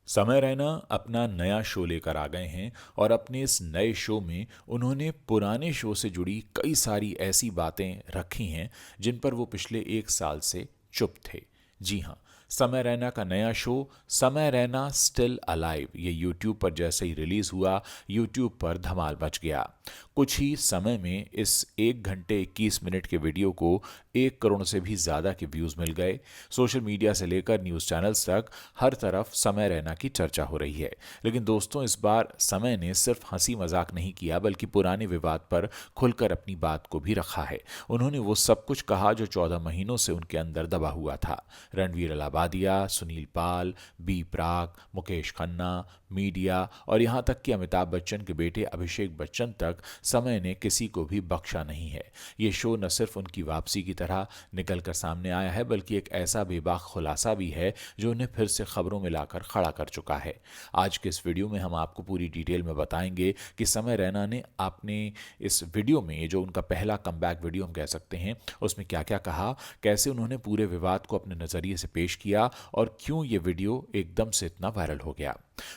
समय रैना अपना नया शो लेकर आ गए हैं और अपने इस नए शो में उन्होंने पुराने शो से जुड़ी कई सारी ऐसी बातें रखी हैं जिन पर वो पिछले 1 साल से चुप थे। जी हाँ, समय रैना का नया शो समय रैना स्टिल अलाइव ये यूट्यूब पर जैसे ही रिलीज हुआ, यूट्यूब पर धमाल मच गया। कुछ ही समय में इस 1 घंटे 21 मिनट के वीडियो को 1 करोड़ से भी ज़्यादा के व्यूज़ मिल गए। सोशल मीडिया से लेकर न्यूज़ चैनल्स तक हर तरफ समय रैना की चर्चा हो रही है। लेकिन दोस्तों, इस बार समय ने सिर्फ हंसी मजाक नहीं किया बल्कि पुराने विवाद पर खुलकर अपनी बात को भी रखा है। उन्होंने वो सब कुछ कहा जो 14 महीनों से उनके अंदर दबा हुआ था। रणवीर अलाबादिया, सुनील पाल, बी प्राक, मुकेश खन्ना, मीडिया और यहाँ तक कि अमिताभ बच्चन के बेटे अभिषेक बच्चन तक समय ने किसी को भी बख्शा नहीं है। ये शो न सिर्फ उनकी वापसी की तरह निकल कर सामने आया है बल्कि एक ऐसा बेबाक खुलासा भी है जो उन्हें फिर से खबरों में लाकर खड़ा कर चुका है। आज के इस वीडियो में हम आपको पूरी डिटेल में बताएंगे कि समय रैना ने आपने इस वीडियो में, जो उनका पहला कमबैक वीडियो हम कह सकते हैं, उसमें क्या क्या कहा, कैसे उन्होंने पूरे विवाद को अपने नज़रिए से पेश किया और क्यों ये वीडियो एकदम से इतना वायरल हो गया।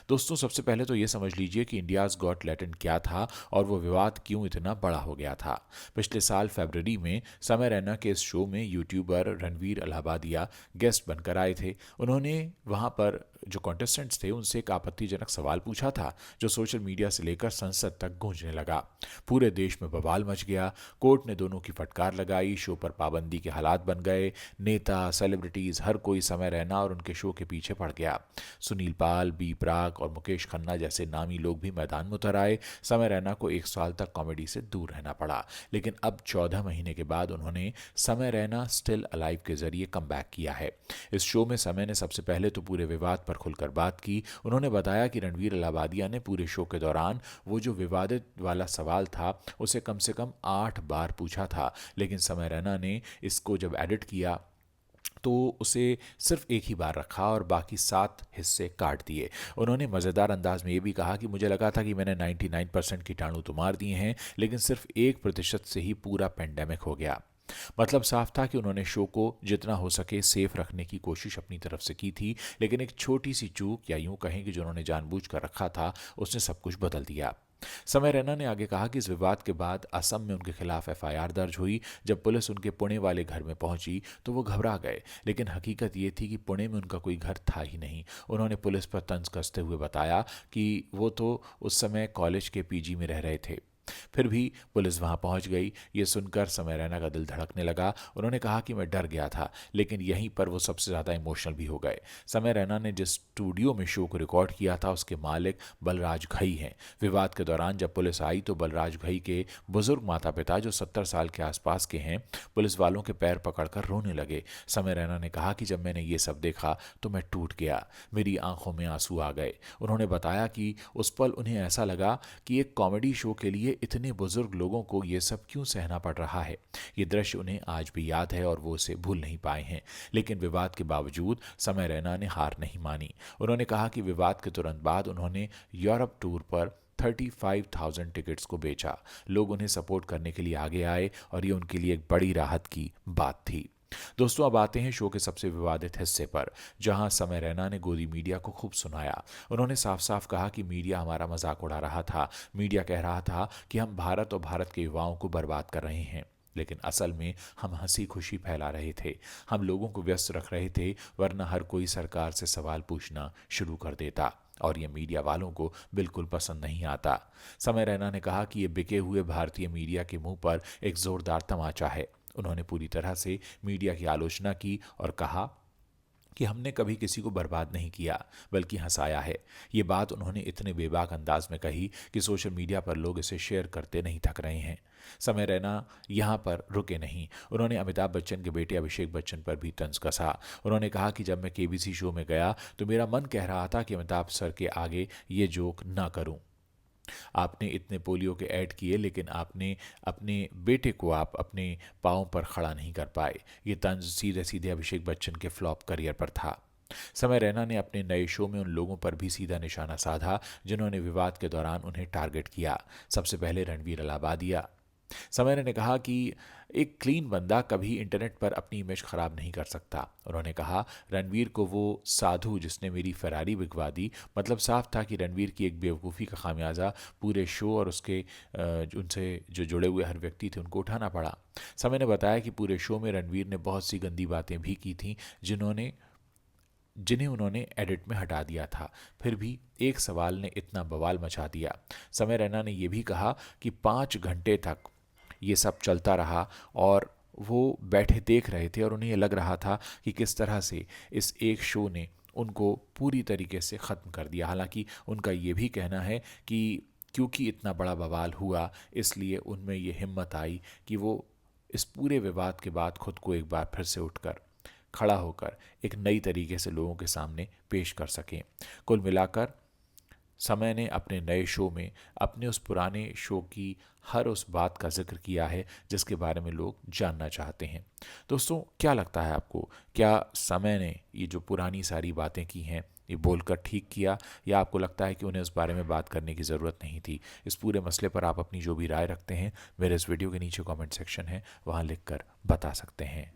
दोस्तों, सबसे पहले तो ये समझ लीजिए कि इंडियाज़ गॉट टैलेंट क्या था और वो विवाद क्यों इतना बड़ा हो गया था। पिछले साल फरवरी में समय रैना के इस शो में यूट्यूबर रणवीर अलाहाबादिया गेस्ट बनकर आए थे। उन्होंने वहाँ पर जो कॉन्टेस्टेंट्स थे उनसे एक आपत्तिजनक सवाल पूछा था जो सोशल मीडिया से लेकर संसद तक गूंजने लगा। पूरे देश में बवाल मच गया। कोर्ट ने दोनों की फटकार लगाई। शो पर पाबंदी के हालात बन गए। नेता, सेलिब्रिटीज, हर कोई समय रैना और उनके शो के पीछे पड़ गया। सुनील पाल, बी प्राक और मुकेश खन्ना जैसे नामी लोग भी मैदान में उतर आए। समय रैना को 1 साल तक कॉमेडी से दूर रहना पड़ा, लेकिन अब 14 महीने के बाद उन्होंने समय रैना स्टिल अलाइव के जरिए कमबैक किया है। इस शो में समय ने सबसे पहले तो पूरे विवाद पर खुलकर बात की। उन्होंने बताया कि रणवीर अलाहाबादिया ने पूरे शो के दौरान वो जो विवादित वाला सवाल था उसे कम से कम 8 बार पूछा था, लेकिन समय रैना ने इसको जब एडिट किया तो उसे सिर्फ एक ही बार रखा और बाकी 7 हिस्से काट दिए। उन्होंने मज़ेदार अंदाज में ये भी कहा कि मुझे लगा था कि मैंने 99% कीटाणु तो मार दिए हैं, लेकिन सिर्फ 1% से ही पूरा पेंडेमिक हो गया। मतलब साफ था कि उन्होंने शो को जितना हो सके सेफ रखने की कोशिश अपनी तरफ से की थी, लेकिन एक छोटी सी चूक, या यूं कहें कि जो उन्होंने जानबूझकर रखा था, उसने सब कुछ बदल दिया। समय रैना ने आगे कहा कि इस विवाद के बाद असम में उनके खिलाफ एफआईआर दर्ज हुई। जब पुलिस उनके पुणे वाले घर में पहुंची तो वो घबरा गए, लेकिन हकीकत ये थी कि पुणे में उनका कोई घर था ही नहीं। उन्होंने पुलिस पर तंज कसते हुए बताया कि वो तो उस समय कॉलेज के पीजी में रह रहे थे। फिर भी पुलिस वहां पहुंच गई। ये सुनकर समय रैना का दिल धड़कने लगा। उन्होंने कहा कि मैं डर गया था, लेकिन यहीं पर वो सबसे ज़्यादा इमोशनल भी हो गए। समय रैना ने जिस स्टूडियो में शो को रिकॉर्ड किया था उसके मालिक बलराज घई हैं। विवाद के दौरान जब पुलिस आई तो बलराज घई के बुजुर्ग माता पिता, जो 70 साल के आसपास के हैं, पुलिस वालों के पैर पकड़कर रोने लगे। समय रैना ने कहा कि जब मैंने ये सब देखा तो मैं टूट गया, मेरी आंखों में आंसू आ गए। उन्होंने बताया कि उस पल उन्हें ऐसा लगा कि एक कॉमेडी शो के लिए इतने बुजुर्ग लोगों को ये सब क्यों सहना पड़ रहा है। ये दृश्य उन्हें आज भी याद है और वो उसे भूल नहीं पाए हैं। लेकिन विवाद के बावजूद समय रैना ने हार नहीं मानी। उन्होंने कहा कि विवाद के तुरंत बाद उन्होंने यूरोप टूर पर 35,000 टिकट्स को बेचा। लोग उन्हें सपोर्ट करने के लिए आगे आए और ये उनके लिए एक बड़ी राहत की बात थी। दोस्तों, अब आते हैं शो के सबसे विवादित हिस्से पर, जहां समय रैना ने गोदी मीडिया को खूब सुनाया। उन्होंने साफ साफ कहा कि मीडिया हमारा मजाक उड़ा रहा था। मीडिया कह रहा था कि हम भारत और भारत के युवाओं को बर्बाद कर रहे हैं, लेकिन असल में हम हंसी खुशी फैला रहे थे। हम लोगों को व्यस्त रख रहे थे, वरना हर कोई सरकार से सवाल पूछना शुरू कर देता और ये मीडिया वालों को बिल्कुल पसंद नहीं आता। समय रैना ने कहा कि ये बिके हुए भारतीय मीडिया के मुंह पर एक जोरदार तमाचा है। उन्होंने पूरी तरह से मीडिया की आलोचना की और कहा कि हमने कभी किसी को बर्बाद नहीं किया बल्कि हंसाया है। ये बात उन्होंने इतने बेबाक अंदाज में कही कि सोशल मीडिया पर लोग इसे शेयर करते नहीं थक रहे हैं। समय रैना यहाँ पर रुके नहीं। उन्होंने अमिताभ बच्चन के बेटे अभिषेक बच्चन पर भी तंज कसा। उन्होंने कहा कि जब मैं केबीसी शो में गया तो मेरा मन कह रहा था कि अमिताभ सर के आगे ये जोक ना करूं। आपने इतने पोलियो के ऐड किए, लेकिन आपने अपने बेटे को आप अपने पाँव पर खड़ा नहीं कर पाए। ये तंज सीधे सीधे अभिषेक बच्चन के फ्लॉप करियर पर था। समय रैना ने अपने नए शो में उन लोगों पर भी सीधा निशाना साधा जिन्होंने विवाद के दौरान उन्हें टारगेट किया। सबसे पहले रणवीर अलाहाबादिया। समय ने कहा कि एक क्लीन बंदा कभी इंटरनेट पर अपनी इमेज खराब नहीं कर सकता। उन्होंने कहा, रणवीर को वो साधु जिसने मेरी फरारी बिकवा दी, मतलब साफ था कि रणवीर की एक बेवकूफ़ी का खामियाजा पूरे शो और उसके उनसे जो जुड़े हुए हर व्यक्ति थे उनको उठाना पड़ा। समय ने बताया कि पूरे शो में रणवीर ने बहुत सी गंदी बातें भी की थीं जिन्हें उन्होंने एडिट में हटा दिया था। फिर भी एक सवाल ने इतना बवाल मचा दिया। समय रैना ने यह भी कहा कि 5 घंटे तक ये सब चलता रहा और वो बैठे देख रहे थे और उन्हें लग रहा था कि किस तरह से इस एक शो ने उनको पूरी तरीके से ख़त्म कर दिया। हालांकि उनका ये भी कहना है कि क्योंकि इतना बड़ा बवाल हुआ इसलिए उनमें ये हिम्मत आई कि वो इस पूरे विवाद के बाद खुद को एक बार फिर से उठकर खड़ा होकर एक नई तरीके से लोगों के सामने पेश कर सकें। कुल मिलाकर समय ने अपने नए शो में अपने उस पुराने शो की हर उस बात का जिक्र किया है जिसके बारे में लोग जानना चाहते हैं। दोस्तों, क्या लगता है आपको, क्या समय ने ये जो पुरानी सारी बातें की हैं ये बोलकर ठीक किया, या आपको लगता है कि उन्हें उस बारे में बात करने की ज़रूरत नहीं थी? इस पूरे मसले पर आप अपनी जो भी राय रखते हैं मेरे इस वीडियो के नीचे कमेंट सेक्शन है, वहाँ लिख कर बता सकते हैं।